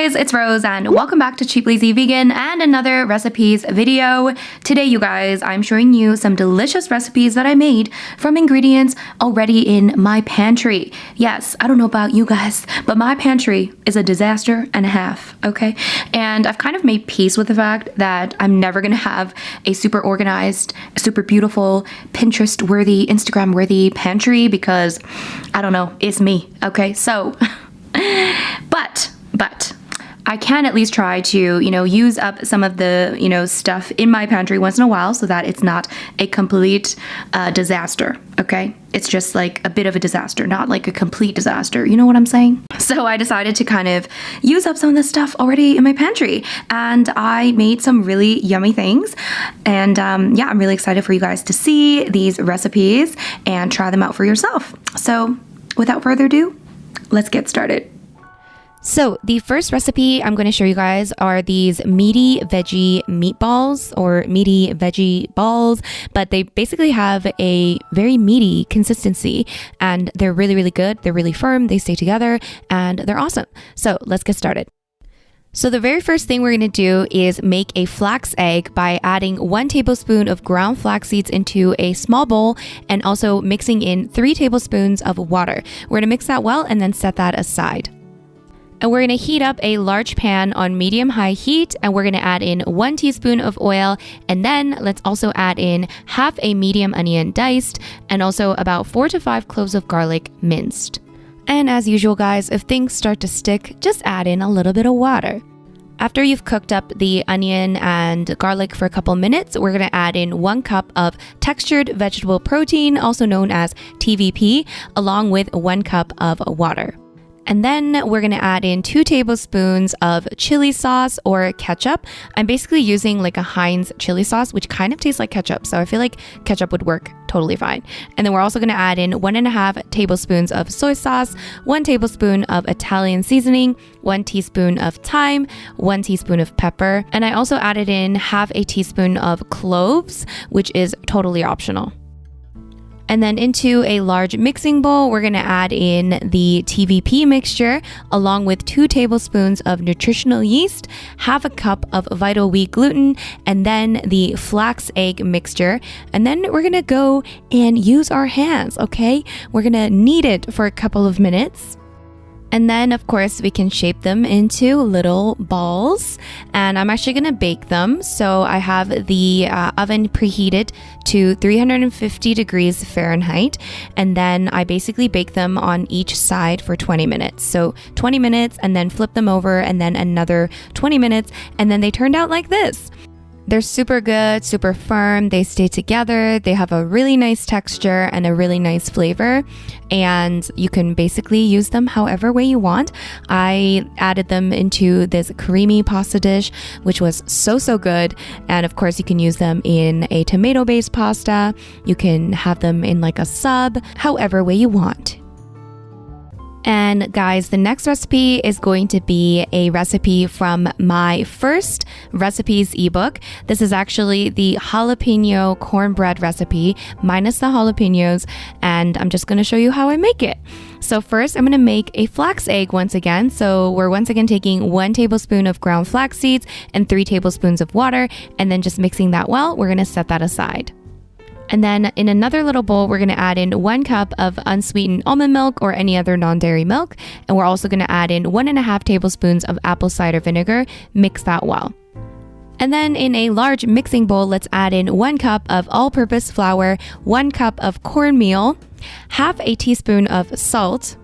guys, it's Rose and welcome back to Cheap Lazy Vegan and another recipes video. Today, you guys, I'm showing you some delicious recipes that I made from ingredients already in my pantry. Yes, I don't know about you guys, but my pantry is a disaster and a half, okay? And I've kind of made peace with the fact that I'm never gonna have a super organized, super beautiful, Pinterest-worthy, Instagram-worthy pantry because, I don't know, it's me, okay? So, but I can at least try to, use up some of the, stuff in my pantry once in a while so that it's not a complete disaster, okay? It's just like a bit of a disaster, not like a complete disaster. You know what I'm saying? So I decided to kind of use up some of the stuff already in my pantry, and I made some really yummy things. And yeah, I'm really excited for you guys to see these recipes and try them out for yourself. So without further ado, let's get started. So the first recipe I'm going to show you guys are these meaty veggie meatballs or meaty veggie balls, but they basically have a very meaty consistency and they're really, really good. They're really firm. They stay together and they're awesome. So let's get started. So the very first thing we're going to do is make a flax egg by adding 1 tablespoon of ground flax seeds into a small bowl and also mixing in 3 tablespoons of water. We're going to mix that well and then set that aside. And we're going to heat up a large pan on medium-high heat, and we're going to add in 1 teaspoon of oil, and then let's also add in half a medium onion diced, and also about 4 to 5 cloves of garlic minced. And as usual, guys, if things start to stick, just add in a little bit of water. After you've cooked up the onion and garlic for a couple minutes, we're going to add in 1 cup of textured vegetable protein, also known as TVP, along with 1 cup of water. And then we're going to add in 2 tablespoons of chili sauce or ketchup. I'm basically using like a Heinz chili sauce, which kind of tastes like ketchup. So I feel like ketchup would work totally fine. And then we're also going to add in 1.5 tablespoons of soy sauce, 1 tablespoon of Italian seasoning, 1 teaspoon of thyme, 1 teaspoon of pepper. And I also added in half a teaspoon of cloves, which is totally optional. And then into a large mixing bowl, we're going to add in the TVP mixture along with 2 tablespoons of nutritional yeast, half a cup of vital wheat gluten, and then the flax egg mixture. And then we're going to go and use our hands, okay? We're going to knead it for a couple of minutes. And then, of course, we can shape them into little balls. And I'm actually going to bake them. So I have the oven preheated to 350 degrees Fahrenheit. And then I basically bake them on each side for 20 minutes. So 20 minutes and then flip them over and then another 20 minutes. And then they turned out like this. They're super good, super firm. They stay together. They have a really nice texture and a really nice flavor. And you can basically use them however way you want. I added them into this creamy pasta dish, which was so good. And of course, you can use them in a tomato-based pasta. You can have them in like a sub, however way you want. And guys, the next recipe is going to be a recipe from my first recipes ebook. This is actually the jalapeno cornbread recipe minus the jalapenos, and I'm just going to show you how I make it. So first, I'm going to make a flax egg once again. So we're once again taking 1 tablespoon of ground flax seeds and 3 tablespoons of water, and then just mixing that well. We're going to set that aside. And then in another little bowl, we're going to add in 1 cup of unsweetened almond milk or any other non-dairy milk. And we're also going to add in 1.5 tablespoons of apple cider vinegar. Mix that well. And then in a large mixing bowl, let's add in 1 cup of all-purpose flour, 1 cup of cornmeal, half a teaspoon of salt,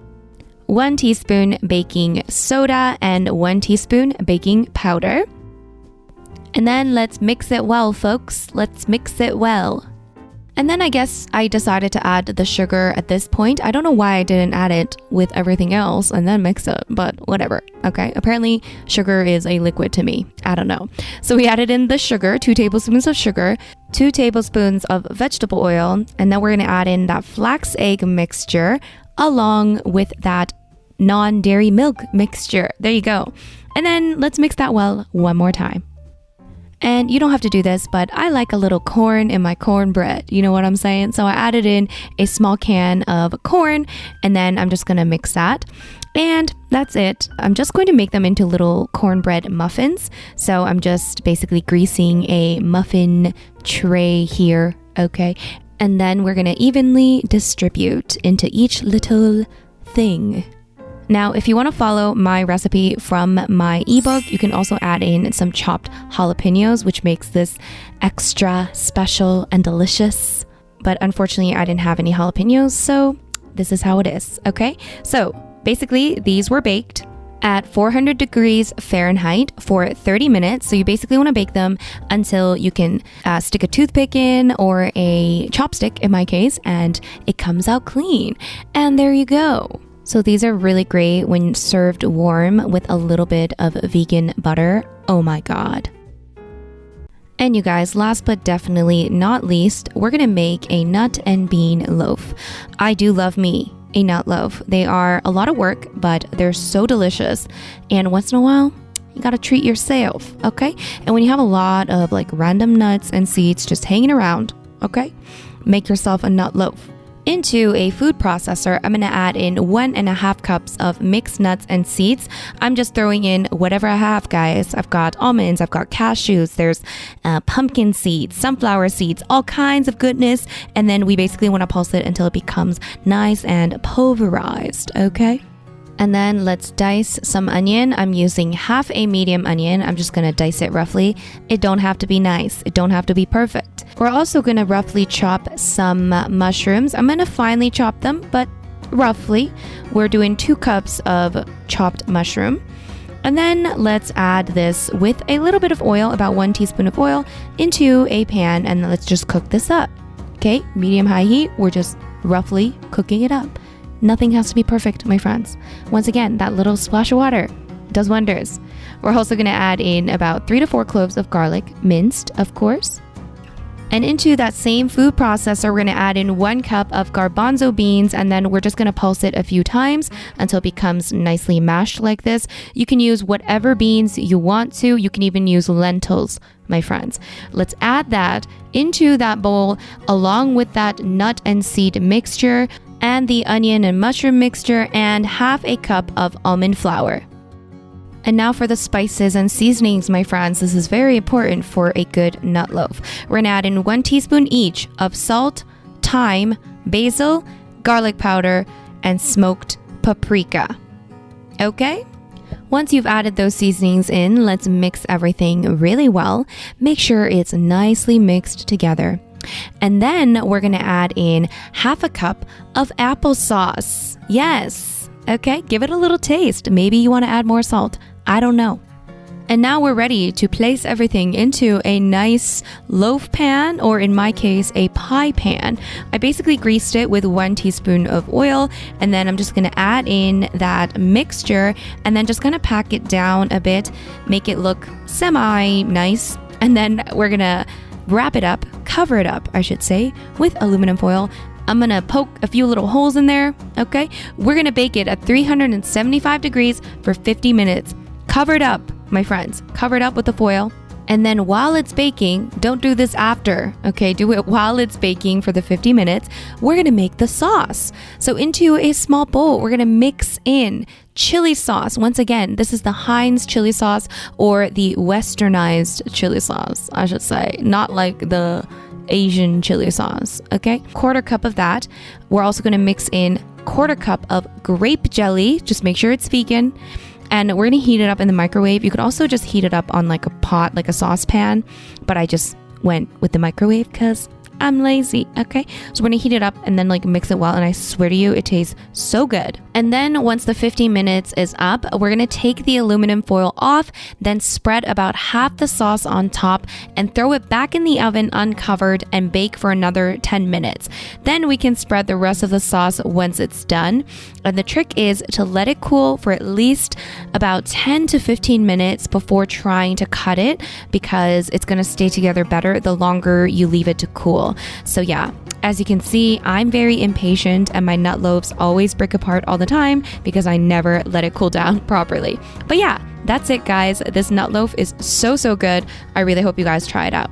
1 teaspoon baking soda, and 1 teaspoon baking powder. And then let's mix it well, folks. Let's mix it well. And then I guess I decided to add the sugar at this point. I don't know why I didn't add it with everything else and then mix it, but whatever. Okay, apparently sugar is a liquid to me. I don't know. So we added in the sugar, 2 tablespoons of sugar, 2 tablespoons of vegetable oil, and then we're going to add in that flax egg mixture along with that non-dairy milk mixture. There you go. And then let's mix that well one more time. And you don't have to do this, but I like a little corn in my cornbread. You know what I'm saying? So I added in a small can of corn, and then I'm just going to mix that. And that's it. I'm just going to make them into little cornbread muffins. So I'm just basically greasing a muffin tray here, okay? And then we're gonna evenly distribute into each little thing. Now, if you want to follow my recipe from my ebook, you can also add in some chopped jalapenos, which makes this extra special and delicious. But unfortunately, I didn't have any jalapenos, so this is how it is, okay? So basically, these were baked at 400 degrees Fahrenheit for 30 minutes. So you basically want to bake them until you can stick a toothpick in, or a chopstick in my case, and it comes out clean. And there you go. So these are really great when served warm with a little bit of vegan butter. Oh my God. And you guys, last but definitely not least, we're gonna make a nut and bean loaf. I do love me a nut loaf. They are a lot of work, but they're so delicious. And once in a while, you gotta treat yourself, okay? And when you have a lot of like random nuts and seeds just hanging around, okay? Make yourself a nut loaf. Into a food processor, I'm gonna add in 1.5 cups of mixed nuts and seeds. I'm just throwing in whatever I have, guys. I've got almonds, I've got cashews, there's pumpkin seeds, sunflower seeds, all kinds of goodness. And then we basically wanna pulse it until it becomes nice and pulverized, okay? And then let's dice some onion. I'm using half a medium onion. I'm just gonna dice it roughly. It don't have to be nice. It don't have to be perfect. We're also gonna roughly chop some mushrooms. I'm gonna finely chop them, but roughly. We're doing 2 cups of chopped mushroom. And then let's add this with a little bit of oil, about 1 teaspoon of oil, into a pan, and let's just cook this up. Okay, medium-high heat. We're just roughly cooking it up. Nothing has to be perfect, my friends. Once again, that little splash of water does wonders. We're also gonna add in about 3 to 4 cloves of garlic, minced, of course. And into that same food processor, we're gonna add in 1 cup of garbanzo beans, and then we're just gonna pulse it a few times until it becomes nicely mashed like this. You can use whatever beans you want to. You can even use lentils, my friends. Let's add that into that bowl along with that nut and seed mixture, and the onion and mushroom mixture, and half a cup of almond flour. And now for the spices and seasonings, my friends. This is very important for a good nut loaf. We're gonna add in 1 teaspoon each of salt, thyme, basil, garlic powder, and smoked paprika. Okay? Once you've added those seasonings in, let's mix everything really well. Make sure it's nicely mixed together. And then we're gonna add in half a cup of applesauce. Yes. Okay, give it a little taste. Maybe you wanna add more salt. I don't know. And now we're ready to place everything into a nice loaf pan, or in my case, a pie pan. I basically greased it with 1 teaspoon of oil, and then I'm just gonna add in that mixture, and then just gonna pack it down a bit, make it look semi-nice, and then we're gonna wrap it up, cover it up, I should say, with aluminum foil. I'm gonna poke a few little holes in there, okay? We're gonna bake it at 375 degrees for 50 minutes. Cover it up, my friends. Cover it up with the foil. And then while it's baking, don't do this after, okay? Do it while it's baking for the 50 minutes. We're gonna make the sauce. So into a small bowl, we're gonna mix in chili sauce. Once again, this is the Heinz chili sauce, or the westernized chili sauce, I should say. Not like the Asian chili sauce, okay? 1/4 cup of that. We're also gonna mix in 1/4 cup of grape jelly. Just make sure it's vegan. And we're gonna heat it up in the microwave. You could also just heat it up on like a pot, like a saucepan, but I just went with the microwave because I'm lazy, okay? So we're gonna heat it up and then like mix it well, and I swear to you, it tastes so good. And then once the 50 minutes is up, we're gonna take the aluminum foil off, then spread about half the sauce on top and throw it back in the oven uncovered and bake for another 10 minutes. Then we can spread the rest of the sauce once it's done. And the trick is to let it cool for at least about 10 to 15 minutes before trying to cut it, because it's gonna stay together better the longer you leave it to cool. So yeah, as you can see, I'm very impatient and my nut loaves always break apart all the time because I never let it cool down properly. But yeah, that's it, guys. This nut loaf is so good. I really hope you guys try it out.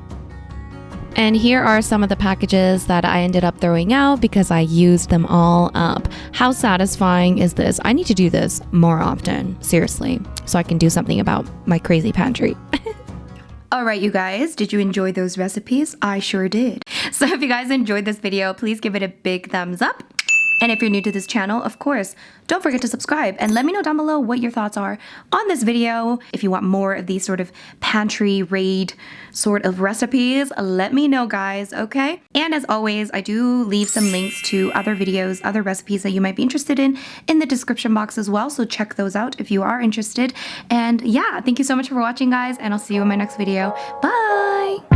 And here are some of the packages that I ended up throwing out because I used them all up. How satisfying is this? I need to do this more often, seriously, so I can do something about my crazy pantry. All right, you guys, did you enjoy those recipes? I sure did. So if you guys enjoyed this video, please give it a big thumbs up. And if you're new to this channel, of course, don't forget to subscribe and let me know down below what your thoughts are on this video. If you want more of these sort of pantry raid sort of recipes, let me know, guys, okay? And as always, I do leave some links to other videos, other recipes that you might be interested in the description box as well. So check those out if you are interested. And yeah, thank you so much for watching, guys, and I'll see you in my next video. Bye!